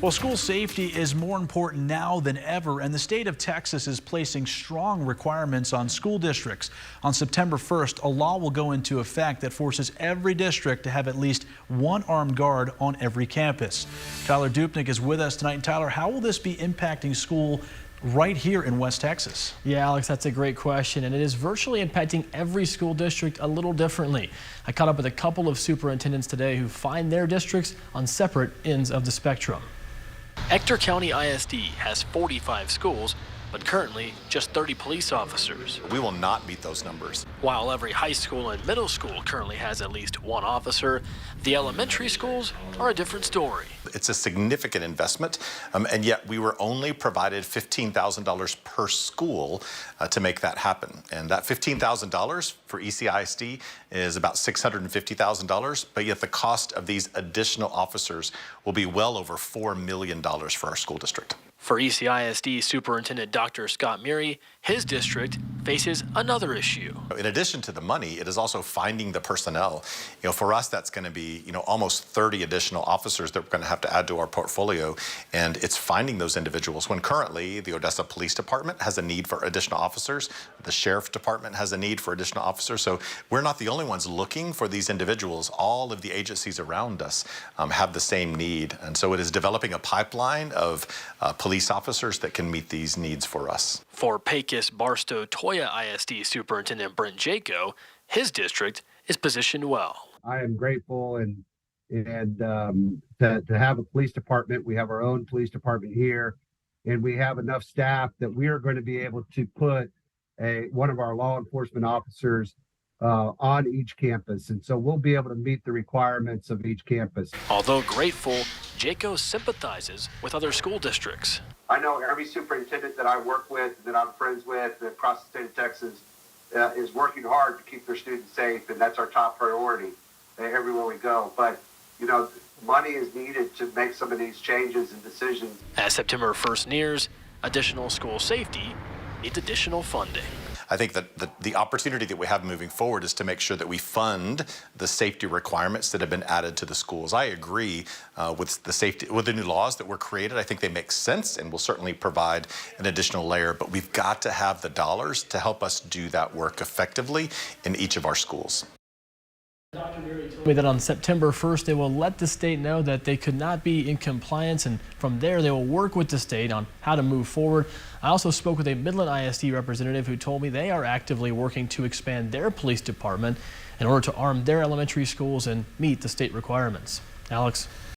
Well, school safety is more important now than ever, and the state of Texas is placing strong requirements on school districts. On September 1st, a law will go into effect that forces every district to have at least one armed guard on every campus. Tyler Dupnick is with us tonight. And Tyler, how will this be impacting school right here in West Texas? Yeah, Alex, that's a great question, and it is virtually impacting every school district a little differently. I caught up with a couple of superintendents today who find their districts on separate ends of the spectrum. Ector County ISD has 45 schools, but currently just 30 police officers. We will not meet those numbers. While every high school and middle school currently has at least one officer, the elementary schools are a different story. It's a significant investment, and yet we were only provided $15,000 per school to make that happen. And that $15,000 for ECISD is about $650,000, but yet the cost of these additional officers will be well over $4 million for our school district. For ECISD Superintendent Dr. Scott Murray, his district faces another issue. In addition to the money, it is also finding the personnel. For us, that's going to be, almost 30 additional officers that we're going to have to add to our portfolio, and it's finding those individuals. When currently the Odessa Police Department has a need for additional officers, the Sheriff Department has a need for additional officers, so we're not the only ones looking for these individuals. All of the agencies around us have the same need, and so it is developing a pipeline of police officers that can meet these needs for us. For Pecos Barstow Toya ISD Superintendent Brent Jaco, his district is positioned well. I am grateful and to have a police department. We have our own police department here, and we have enough staff that we are going to be able to put one of our law enforcement officers on each campus, and so we'll be able to meet the requirements of each campus. Although grateful, Jaco sympathizes with other school districts. I know every superintendent that I work with, that I'm friends with across the state of Texas, is working hard to keep their students safe, and that's our top priority everywhere we go. But, money is needed to make some of these changes and decisions. As September 1st nears, additional school safety needs additional funding. I think that the opportunity that we have moving forward is to make sure that we fund the safety requirements that have been added to the schools. I agree with the new laws that were created. I think they make sense and will certainly provide an additional layer, but we've got to have the dollars to help us do that work effectively in each of our schools. Dr. Murray told me that on September 1st, they will let the state know that they could not be in compliance, and from there they will work with the state on how to move forward. I also spoke with a Midland ISD representative who told me they are actively working to expand their police department in order to arm their elementary schools and meet the state requirements. Alex.